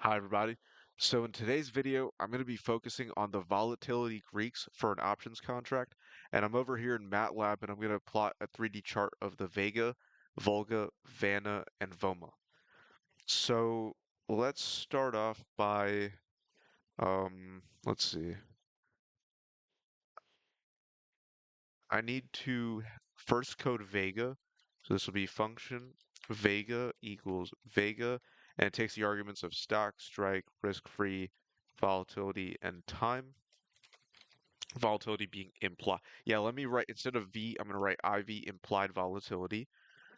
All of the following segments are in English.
Hi everybody. So in today's video, I'm going to be focusing on the volatility Greeks for an options contract. And I'm over here in Matlab and I'm going to plot a 3D chart of the Vega, Volga, Vanna, and Vomma. So let's start off by, let's see. I need to first code Vega. So this will be function Vega equals Vega, and it takes the arguments of stock, strike, risk-free, volatility, and time. Volatility being implied. Yeah, let me write, instead of V, I'm going to write IV implied volatility.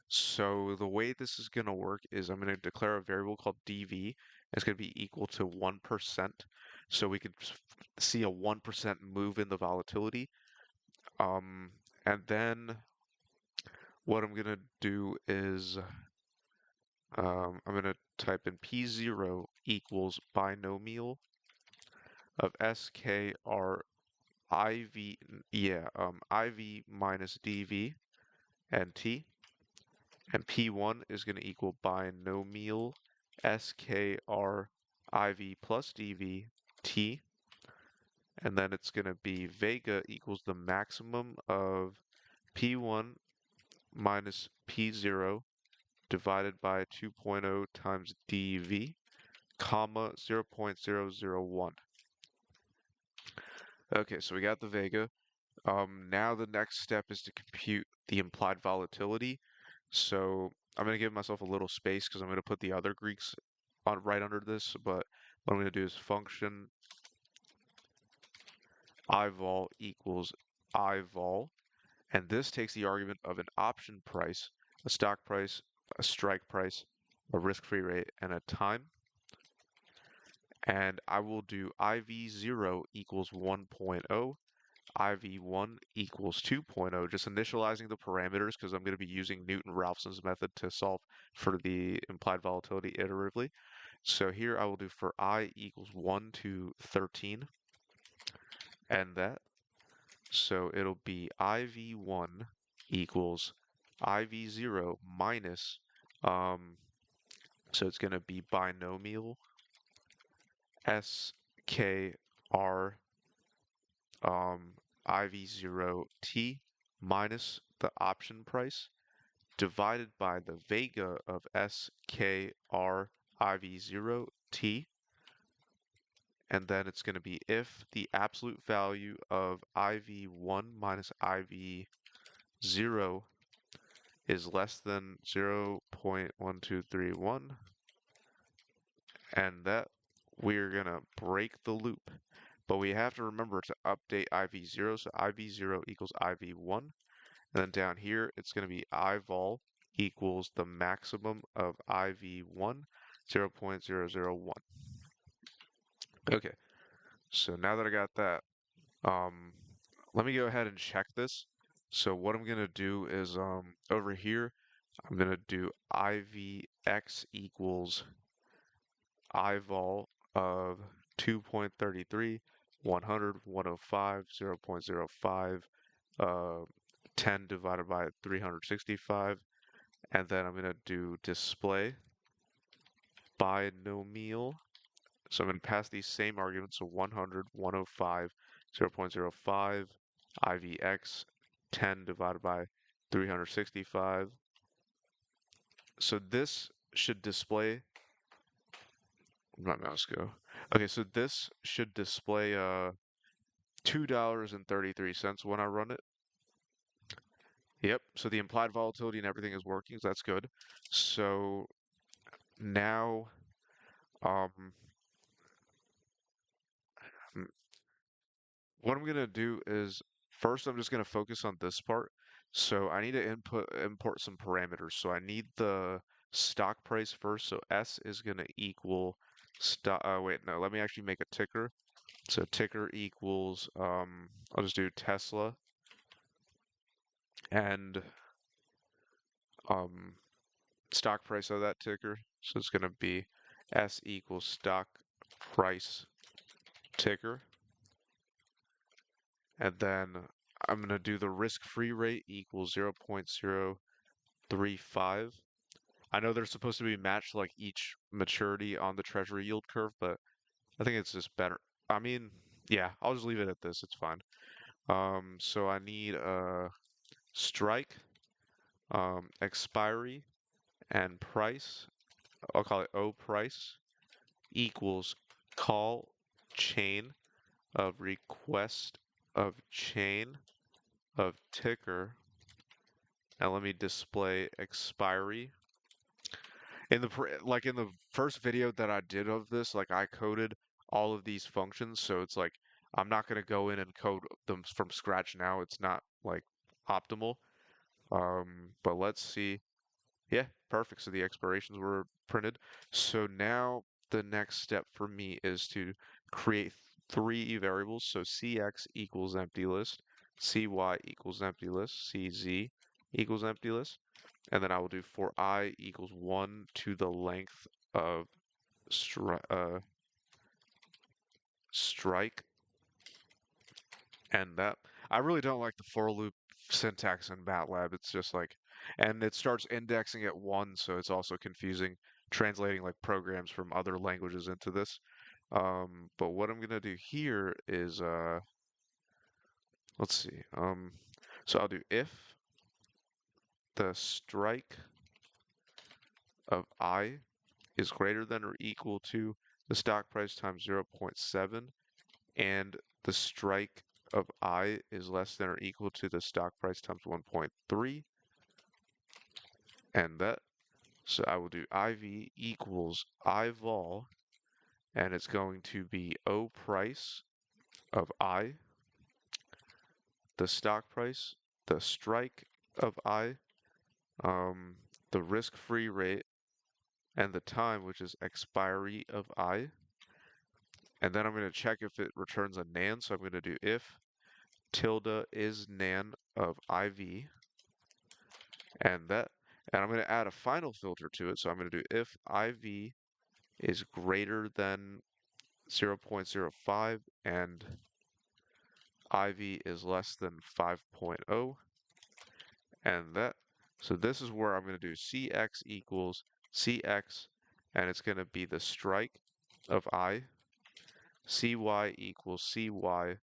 So the way this is going to work is I'm going to declare a variable called dV. It's going to be equal to 1%. So we could see a 1% move in the volatility. And then what I'm going to do is I'm going to type in P0 equals binomial of SKR IV, IV minus dV and t, and P1 is going to equal binomial SKR IV plus dV t, and then it's going to be Vega equals the maximum of P1 minus P0 divided by 2.0 times dV, comma 0.001. Okay, so we got the Vega. Now the next step is to compute the implied volatility. So I'm going to give myself a little space because I'm going to put the other Greeks on right under this. But what I'm going to do is function ivol equals ivol, and this takes the argument of an option price, a stock price, a strike price, a risk-free rate, and a time. And I will do IV0 equals 1.0. IV1 equals 2.0, just initializing the parameters because I'm going to be using Newton-Raphson's method to solve for the implied volatility iteratively. So here I will do for I equals 1 to 13 and that. So it'll be IV1 equals IV0 minus, so it's going to be binomial SKR IV0T minus the option price divided by the Vega of SKR IV0T, and then it's going to be if the absolute value of IV1 minus IV0 is less than 0.1231, and that we're going to break the loop. But we have to remember to update IV0, so IV0 equals IV1. And then down here, it's going to be ivol equals the maximum of IV1, 0.001. Okay, so now that I got that, um, let me go ahead and check this. So what I'm going to do is over here, I'm going to do IVX equals ivol of 2.33, 100, 105, 0.05, 10 divided by 365, and then I'm going to do display binomial. So I'm going to pass these same arguments, so 100, 105, 0.05, IVX, 10 divided by 365. So this should display, where'd my mouse go? Okay, so this should display $2.33 when I run it. Yep, so the implied volatility and everything is working, so that's good. So now, um, hmm, what I'm gonna do is first I'm just gonna focus on this part. So I need to import some parameters. So I need the stock price first. So S is gonna equal stock. Wait, no, let me actually make a ticker. So ticker equals I'll just do Tesla and um stock price of that ticker. So it's gonna be S equals stock price ticker. And then I'm going to do the risk-free rate equals 0.035. I know they're supposed to be matched like each maturity on the treasury yield curve, but I think it's just better. I mean, yeah, I'll just leave it at this. It's fine. So I need strike, expiry, and price. I'll call it O price equals call chain of request of chain of ticker, and let me display expiry. Like in the first video that I did of this, like I coded all of these functions, so it's like I'm not gonna go in and code them from scratch now. It's not like optimal. But let's see. Yeah, perfect. So the expirations were printed. So now the next step for me is to create three variables. So cx equals empty list, cy equals empty list, cz equals empty list, and then I will do for I equals 1 to the length of strike, and that. I really don't like the for loop syntax in Matlab. It's just like, and it starts indexing at 1, so it's also confusing translating like programs from other languages into this. But what I'm gonna do here is, let's see. So I'll do if the strike of I is greater than or equal to the stock price times 0.7, and the strike of I is less than or equal to the stock price times 1.3, and that. So I will do IV equals I vol, and it's going to be O price of I, the stock price, the strike of I, um, the risk-free rate, and the time, which is expiry of I. And then I'm going to check if it returns a nan, so I'm going to do if tilde is nan of IV, and that. And I'm going to add a final filter to it, so I'm going to do if IV is greater than 0.05 and IV is less than 5.0, and that. So this is where I'm going to do CX equals CX, and it's going to be the strike of I. CY equals CY,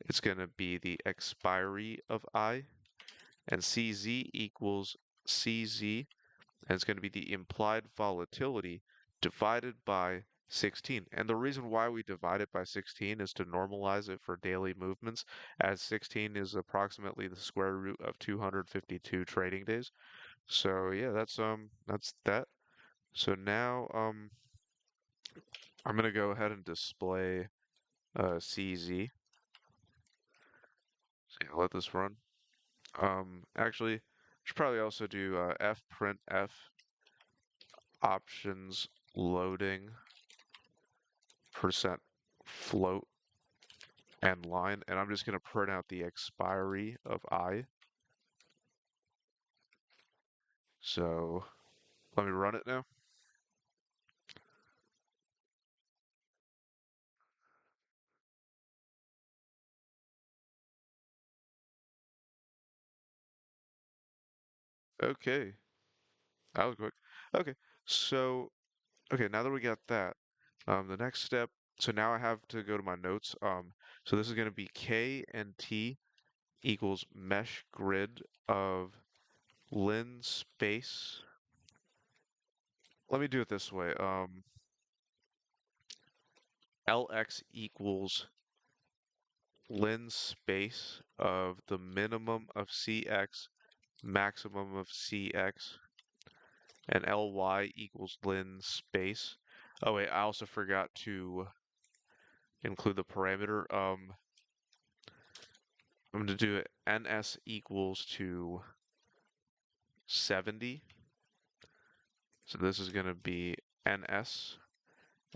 it's going to be the expiry of I. And CZ equals CZ, and it's going to be the implied volatility divided by 16. And the reason why we divide it by 16 is to normalize it for daily movements, as 16 is approximately the square root of 252 trading days. So yeah, that's that. So now I'm gonna go ahead and display CZ. So yeah, let this run. Actually, should probably also do f print f options loading percent float and line, and I'm just going to print out the expiry of I. So let me run it now. Okay, that was quick. Okay, so okay, now that we got that, the next step. So now I have to go to my notes. So this is going to be K and T equals mesh grid of lin space. Let me do it this way. LX equals lin space of the minimum of CX, maximum of CX, and Ly equals lin space. Oh wait, I also forgot to include the parameter. I'm going to do it NS equals to 70. So this is going to be NS.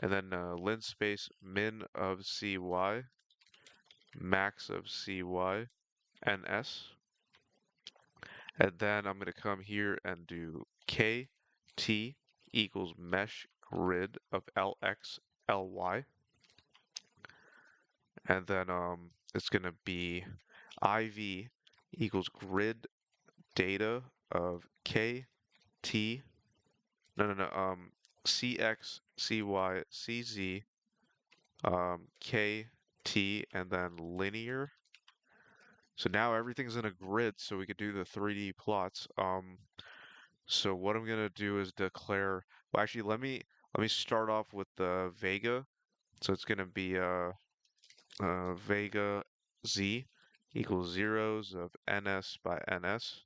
And then lin space min of CY, max of CY, NS. And then I'm going to come here and do KT equals mesh grid of LX, LY. And then it's going to be IV equals grid data of KT No, no, no. CX, CY, CZ, K, T, and then linear. So now everything's in a grid, so we could do the 3D plots. So what I'm gonna do is declare. Well, actually, let me start off with the Vega. So it's gonna be Vega Z equals zeros of ns by ns,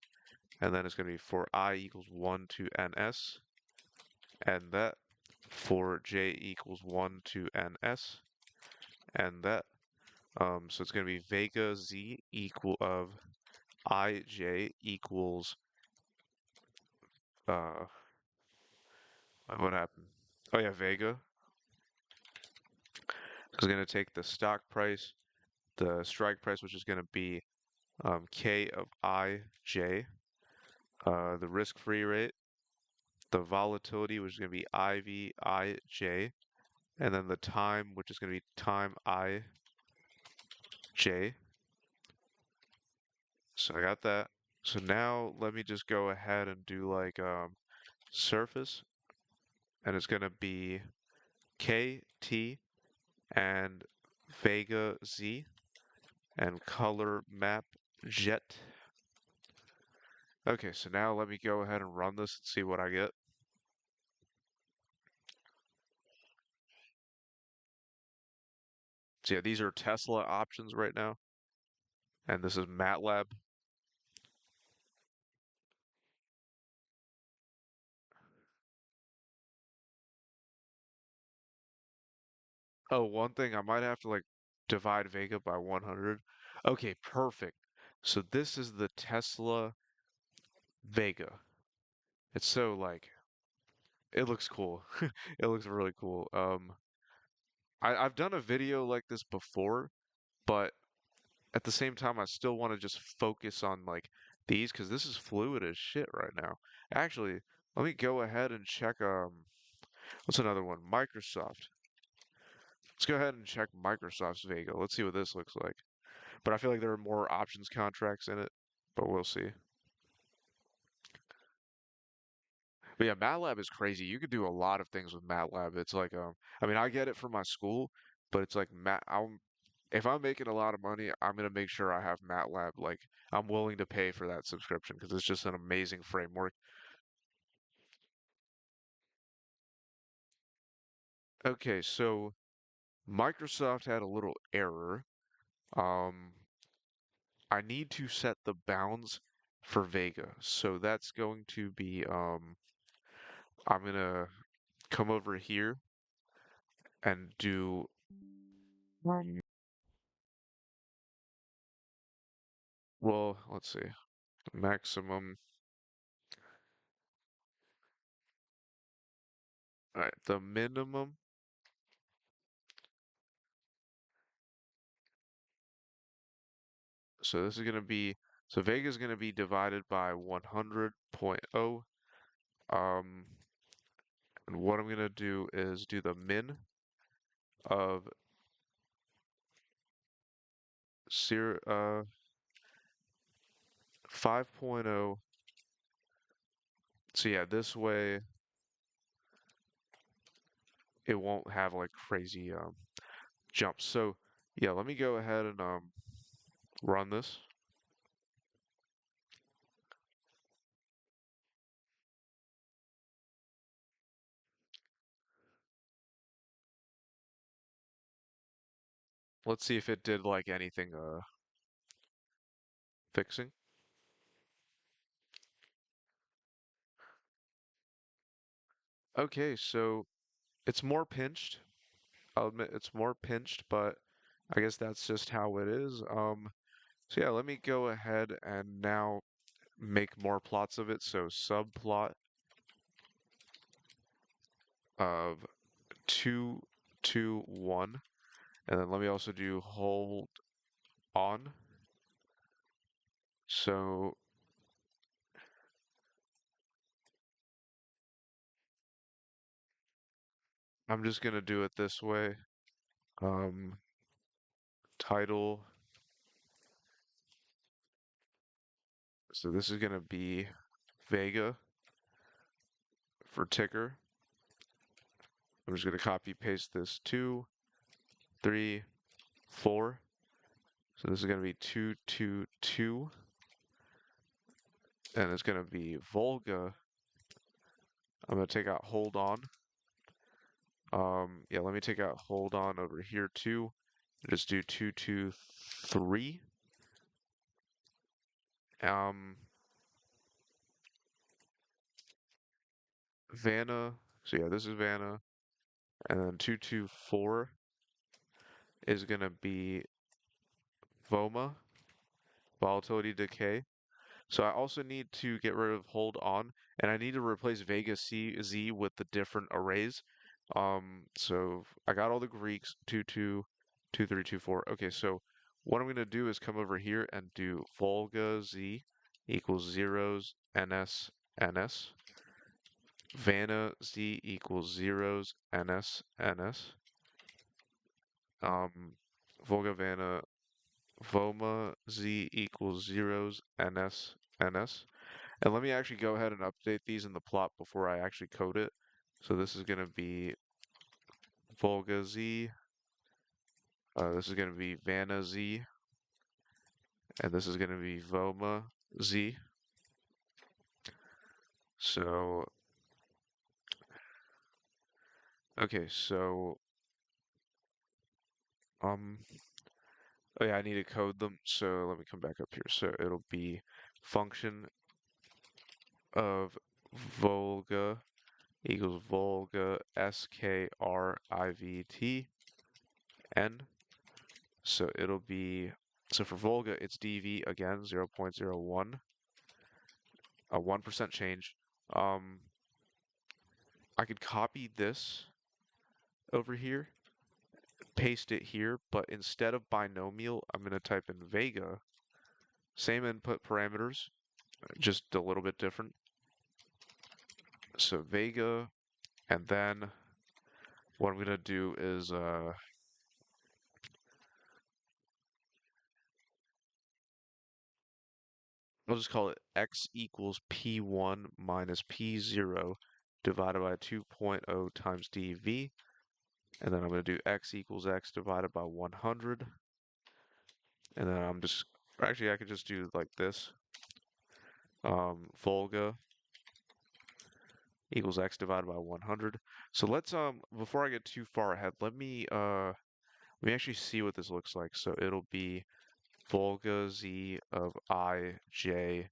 and then it's gonna be for I equals 1 to ns, and that for j equals 1 to ns, and that. So it's gonna be Vega Z equal of ij equals uh what happened? Oh yeah, Vega is gonna take the stock price, the strike price, which is gonna be K of ij, the risk-free rate, the volatility, which is gonna be IVIJ, and then the time, which is gonna be time IJ. So I got that. So now let me just go ahead and do like surface, and it's gonna be KT and Vega Z and color map jet. Okay, so now let me go ahead and run this and see what I get. So yeah, these are Tesla options right now, and this is Matlab. Oh, one thing, I might have to like divide Vega by 100. Okay, perfect. So this is the Tesla Vega. It's so like it looks cool. It looks really cool. I've done a video like this before, but at the same time, I still want to just focus on like these because this is fluid as shit right now. Actually, let me go ahead and check. What's another one? Microsoft. Let's go ahead and check Microsoft's Vega. Let's see what this looks like. But I feel like there are more options contracts in it, but we'll see. But yeah, MATLAB is crazy. You could do a lot of things with MATLAB. It's like, I mean, I get it from my school, but it's like if I'm making a lot of money, I'm gonna make sure I have MATLAB. Like, I'm willing to pay for that subscription because it's just an amazing framework. Okay, so Microsoft had a little error. Um, I need to set the bounds for Vega. So that's going to be, I'm gonna come over here and do, um, well, let's see, maximum, all right, the minimum. So this is gonna be, so Vega is gonna be divided by 100.0. Um, and what I'm gonna do is do the min of 5.0. So yeah, this way it won't have like crazy jumps. So yeah, let me go ahead and run this. Let's see if it did like anything fixing. Okay, so it's more pinched. I'll admit it's more pinched, but I guess that's just how it is. So yeah, let me go ahead and now make more plots of it. So subplot of 2, 2, 1. And then let me also do hold on. So I'm just gonna do it this way. Um, title. So this is gonna be Vega for ticker, I'm just going to copy paste this 2, 3, 4. So this is going to be 222, and it's going to be Volga. I'm going to take out hold on. Yeah, let me take out hold on over here too. Just do 223. Um, Vanna. So yeah, this is Vanna, and then 224 is going to be Vomma, volatility decay. So I also need to get rid of hold on, and I need to replace Vega Z with the different arrays. So I got all the Greeks, 2, 2, 2, 3, 2, 4. Okay, so what I'm going to do is come over here and do Volga Z equals zeros, NS, NS. Vanna Z equals zeros, NS, NS. Volga Vanna Vomma Z equals zeros, NS, NS. And let me actually go ahead and update these in the plot before I actually code it. So this is going to be Volga Z, this is going to be Vanna Z, and this is going to be Vomma Z. So, okay, so, um, oh yeah, I need to code them. So let me come back up here. So it'll be function of Volga equals Volga SKRIVT N. So it'll be, so for Volga, it's dV again, 0.01, a 1% change. I could copy this over here, paste it here, but instead of binomial, I'm going to type in Vega. Same input parameters, just a little bit different. So Vega, and then what I'm going to do is I'll just call it x equals p1 minus p0 divided by 2.0 times dv. And then I'm going to do x equals x divided by 100. And then I'm just, actually I could just do like this. Volga equals x divided by 100. So let's, before I get too far ahead, let me actually see what this looks like. So it'll be Volga z of ij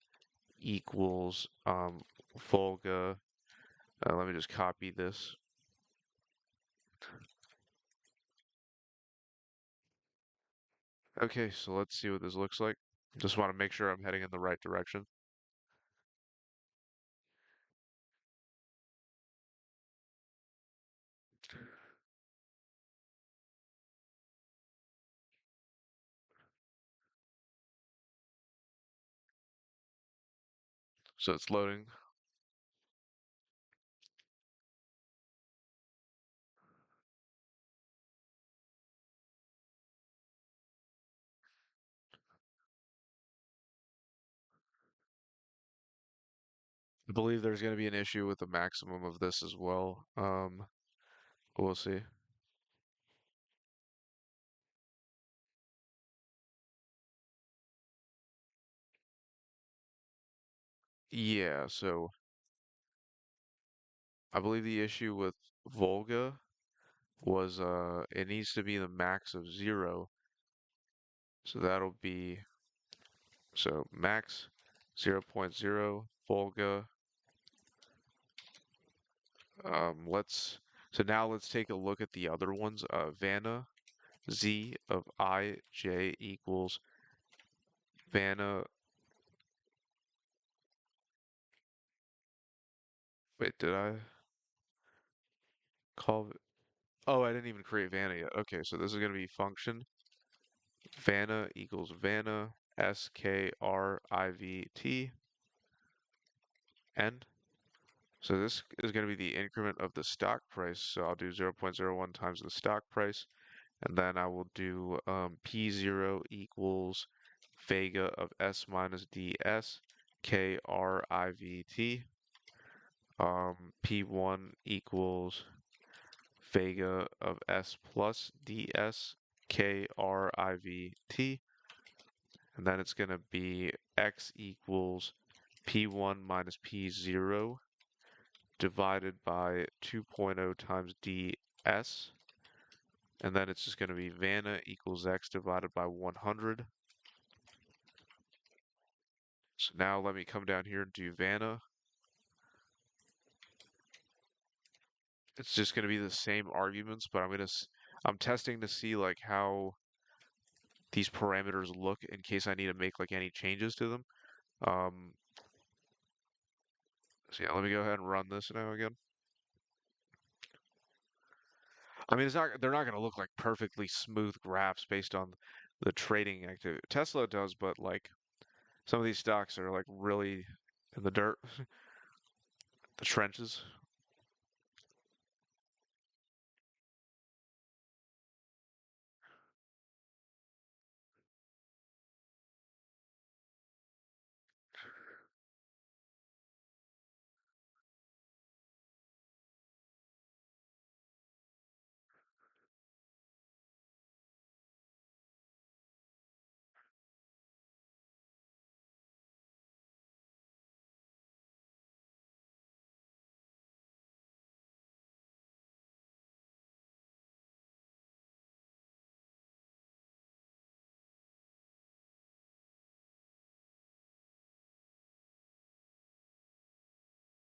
equals, Volga, let me just copy this. Okay, so let's see what this looks like. Just want to make sure I'm heading in the right direction. So it's loading. I believe there's going to be an issue with the maximum of this as well. We'll see. Yeah, so I believe the issue with Volga was it needs to be the max of 0. So that'll be so max 0 0.0 Volga. Let's so now let's take a look at the other ones. Vanna Z of ij equals Vanna. Wait, did I call it? Oh, I didn't even create Vanna yet. Okay, so this is going to be function Vanna equals Vanna SKRIVT N. So this is going to be the increment of the stock price. So I'll do 0.01 times the stock price, and then I will do P0 equals Vega of S minus DS KRIVT. P1 equals vega of S plus ds k r I v t, and then it's going to be x equals P1 minus P0 divided by 2.0 times ds, and then it's just going to be Vanna equals x divided by 100. So now let me come down here and do Vanna. It's just going to be the same arguments, but I'm testing to see like how these parameters look in case I need to make like any changes to them. Um, so yeah, let me go ahead and run this now again. I mean, they're not going to look like perfectly smooth graphs based on the trading activity. Tesla does, but like some of these stocks are like really in the dirt, the trenches.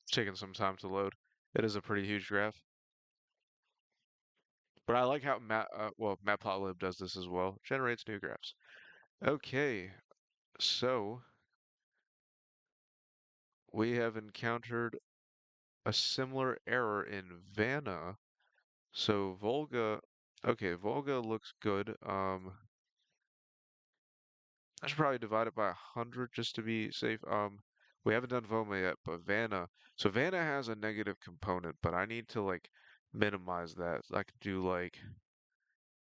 It's taking some time to load. It is a pretty huge graph, but I like how Matplotlib does this as well. Generates new graphs. Okay, so we have encountered a similar error in Vanna. So Volga, okay, Volga looks good. I should probably divide it by 100 just to be safe. We haven't done Vomma yet, but Vanna. So Vanna has a negative component, but I need to like minimize that. So I could do like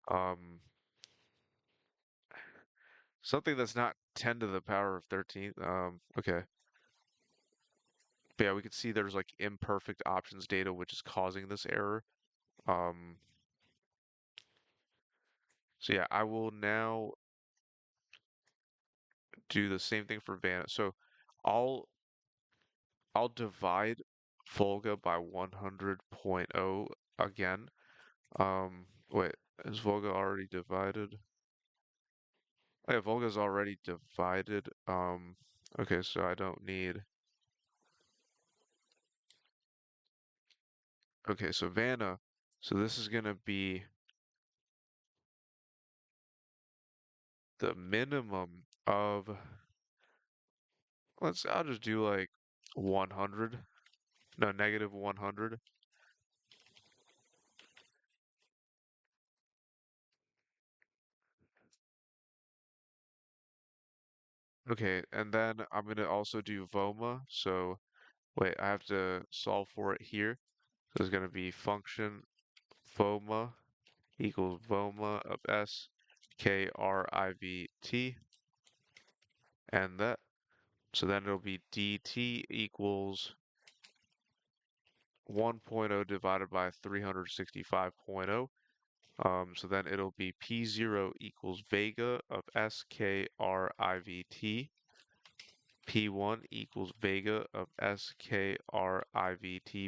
um something that's not 10 to the power of 13. Okay. But yeah, we can see there's like imperfect options data, which is causing this error. Um, so yeah, I will now do the same thing for Vanna. So I'll I'll divide Volga by 100.0 again. Wait, is Volga already divided? Oh, yeah, Volga's already divided. Okay, so I don't need. Okay, so Vanna. So this is gonna be the minimum of. I'll just do like 100. No, negative 100. Okay, and then I'm gonna also do Vomma. So wait, I have to solve for it here. So there's gonna be function Vomma equals Vomma of S K R I V T, and that. So then it'll be dt equals 1.0 divided by 365.0. So then it'll be P0 equals vega of SKRIVT. P1 equals vega of SKRIVT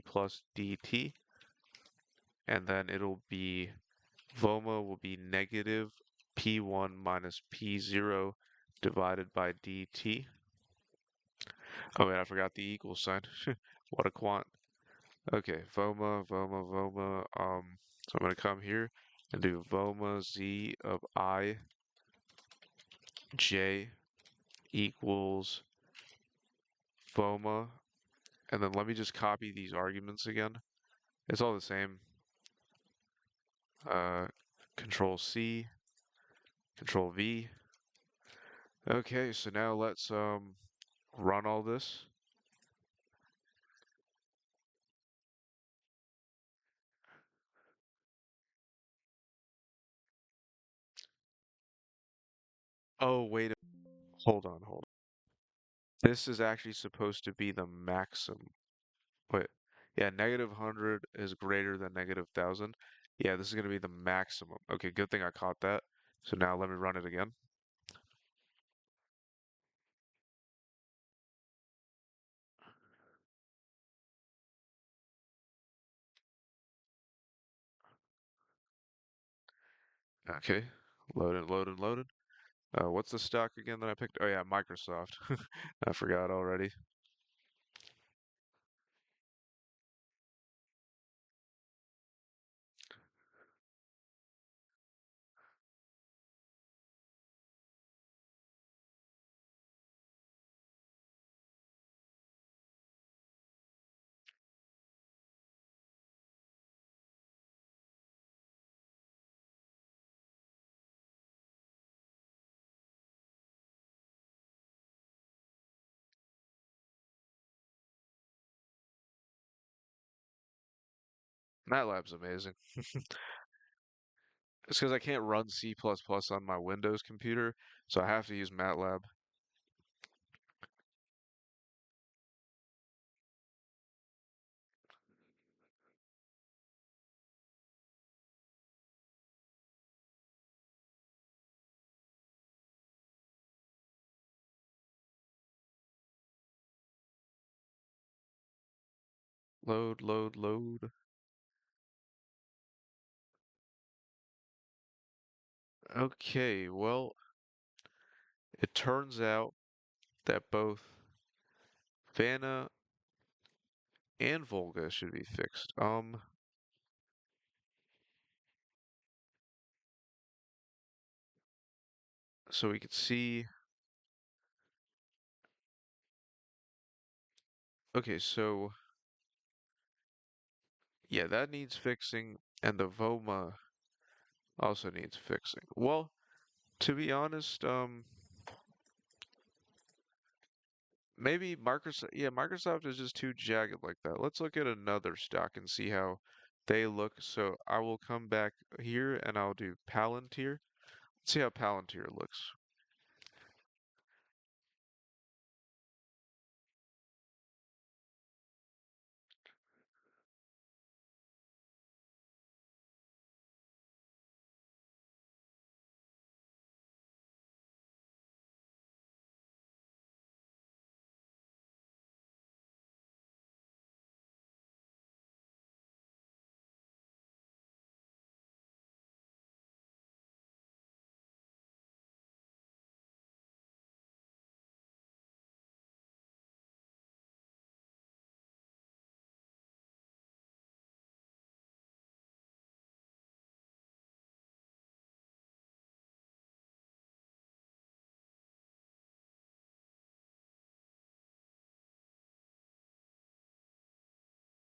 plus dt. And then it'll be Vomma will be negative P1 minus P0 divided by dt. Oh wait, I forgot the equal sign. What a quant. Okay, Vomma, Vomma, Vomma. So I'm gonna come here and do Vomma z of I j equals Vomma, and then let me just copy these arguments again. It's all the same. Uh, Control C, Control V. Okay, so now let's run all this. Oh, wait, hold on, hold on. This is actually supposed to be the maximum. Wait, yeah, -100 is greater than -1,000. Yeah, this is going to be the maximum. Okay, good thing I caught that. So now let me run it again. Okay, loaded, loaded, loaded. What's the stock again that I picked? Oh yeah, Microsoft. I forgot already. MATLAB's amazing. It's because I can't run C++ on my Windows computer, so I have to use MATLAB. Load, load, load. Okay, well, it turns out that both Vanna and Volga should be fixed. So we can see. Okay, so yeah, that needs fixing, and the Vomma also needs fixing. Well, to be honest, maybe Microsoft, yeah, Microsoft is just too jagged like that. Let's look at another stock and see how they look. So I will come back here and I'll do Palantir. Let's see how Palantir looks.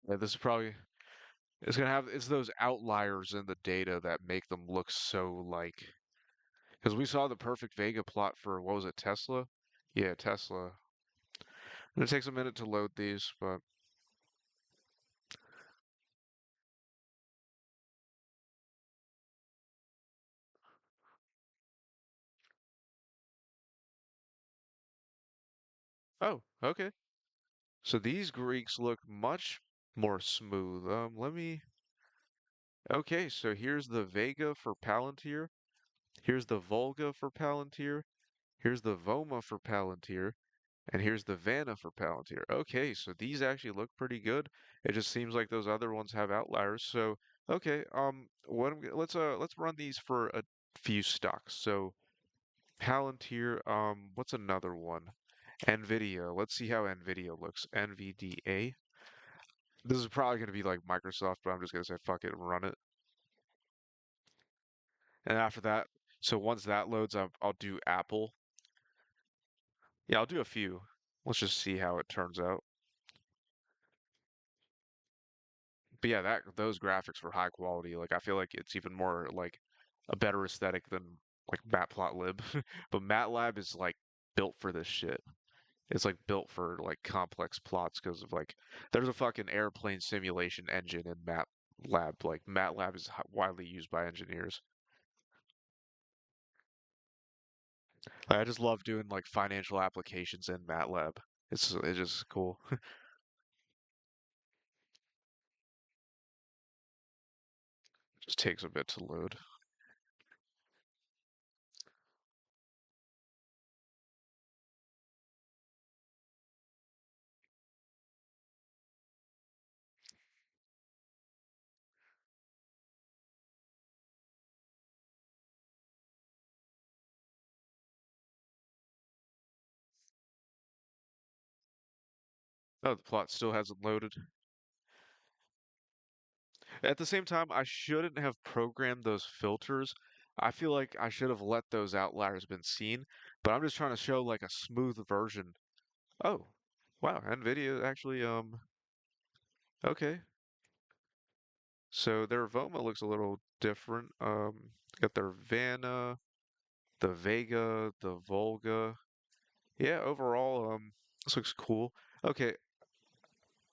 Yeah, this is probably it's gonna have it's those outliers in the data that make them look so like because we saw the perfect Vega plot for what was it, Tesla? Yeah, Tesla. And it takes a minute to load these, but oh, okay. So these Greeks look much more smooth. Let me. Okay, so here's the Vega for Palantir. Here's the Volga for Palantir. Here's the Vomma for Palantir. And here's the Vanna for Palantir. Okay, so these actually look pretty good. It just seems like those other ones have outliers. So, okay, let's run these for a few stocks. So, Palantir, what's another one? Nvidia. Let's see how Nvidia looks. NVDA. This is probably going to be like Microsoft, but I'm just going to say fuck it and run it. And after that, so once that loads, I'll do Apple. Yeah, I'll do a few. Let's just see how it turns out. But yeah, that those graphics were high quality. Like I feel like it's even more like a better aesthetic than like Matplotlib. But MATLAB is like built for this shit. It's like built for like complex plots because of like there's a fucking airplane simulation engine in MATLAB. Like MATLAB is widely used by engineers. Like, I just love doing like financial applications in MATLAB. It's just cool. Just takes a bit to load. Oh, the plot still hasn't loaded. At the same time, I shouldn't have programmed those filters. I feel like I should have let those outliers been seen, but I'm just trying to show like a smooth version. Oh, wow, NVIDIA actually, okay. So their Vomma looks a little different. Got their Vanna, the Vega, the Volga. Yeah, overall, this looks cool. Okay,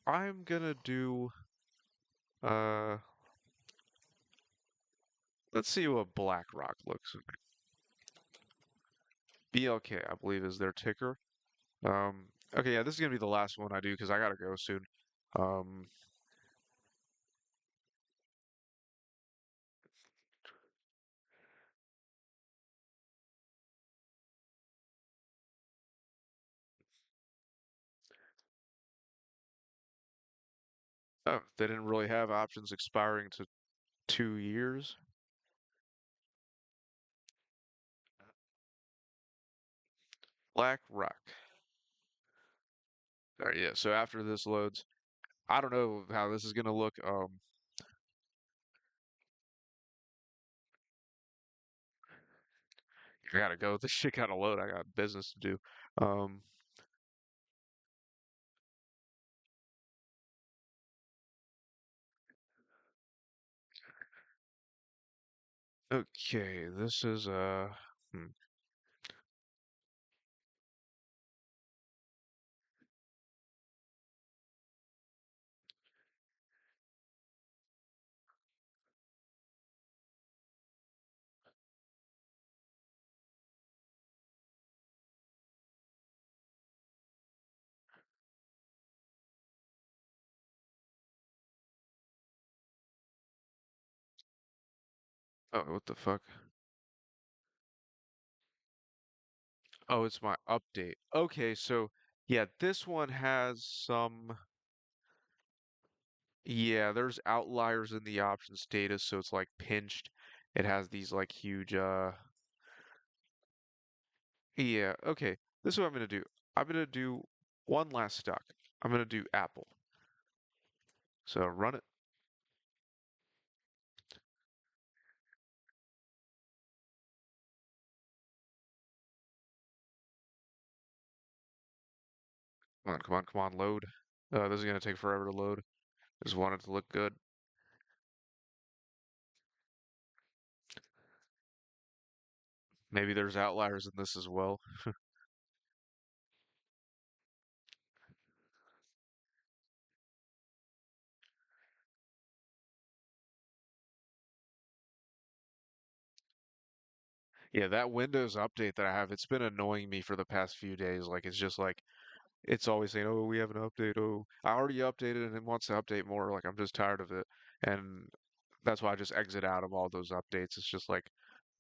I'm gonna do, uh, let's see what BlackRock looks like. BLK, I believe, is their ticker. Okay, yeah, this is gonna be the last one I do because I gotta go soon. Um, oh, they didn't really have options expiring to 2 years. BlackRock. All right, yeah. So after this loads, I don't know how this is gonna look. I gotta go. This shit gotta load. I got business to do. Um, okay, this is hmm. Oh, what the fuck? Oh, it's my update. Okay, so yeah, this one has some. Yeah, there's outliers in the options data, so it's like pinched. It has these like huge yeah, okay. This is what I'm gonna do. I'm gonna do one last stock. I'm gonna do Apple. So run it. Come on, come on, come on, load. This is gonna take forever to load. Just want it to look good. Maybe there's outliers in this as well. Yeah, that Windows update that I have, it's been annoying me for the past few days. Like it's just like it's always saying, "Oh, we have an update." Oh, I already updated and it wants to update more. Like I'm just tired of it, and that's why I just exit out of all those updates. It's just like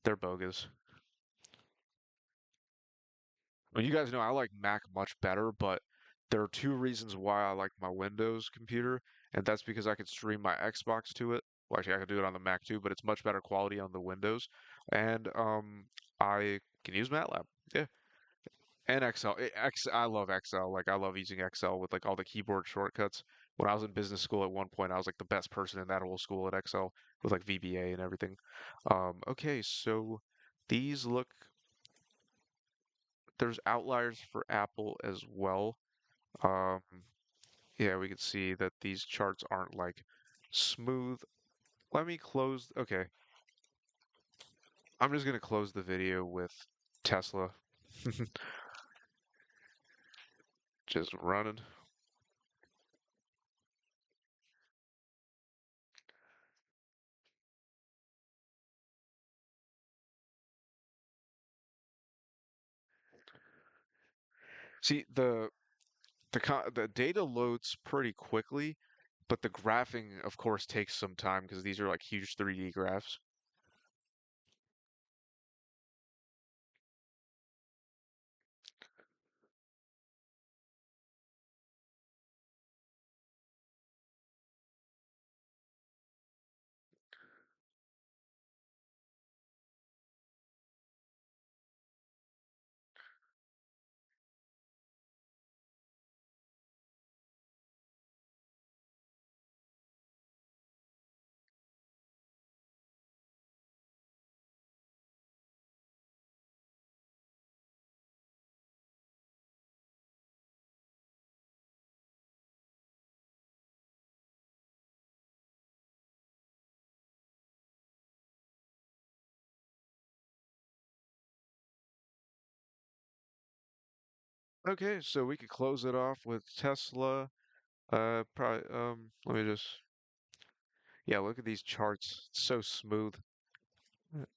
they're bogus. Well, you guys know I like Mac much better, but there are two reasons why I like my Windows computer, and that's because I could stream my Xbox to it. Well, actually, I could do it on the Mac too, but it's much better quality on the Windows, and I can use Matlab. Yeah, and Excel. I love Excel. Like I love using Excel with like all the keyboard shortcuts. When I was in business school at one point, I was like the best person in that whole school at Excel with like VBA and everything. Okay, so these look, there's outliers for Apple as well. Um, yeah, we can see that these charts aren't like smooth. Let me close. Okay, I'm just gonna close the video with Tesla just running. See, the data loads pretty quickly, But the graphing, of course, takes some time because these are like huge 3D graphs. Okay, so we could close it off with Tesla. Probably, let me just, yeah, look at these charts. It's so smooth.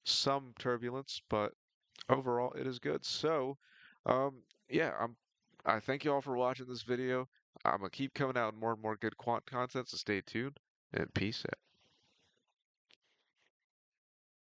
Some turbulence, but overall it is good. So, yeah, I thank you all for watching this video. I'm gonna keep coming out with more and more good quant content, so stay tuned and peace out.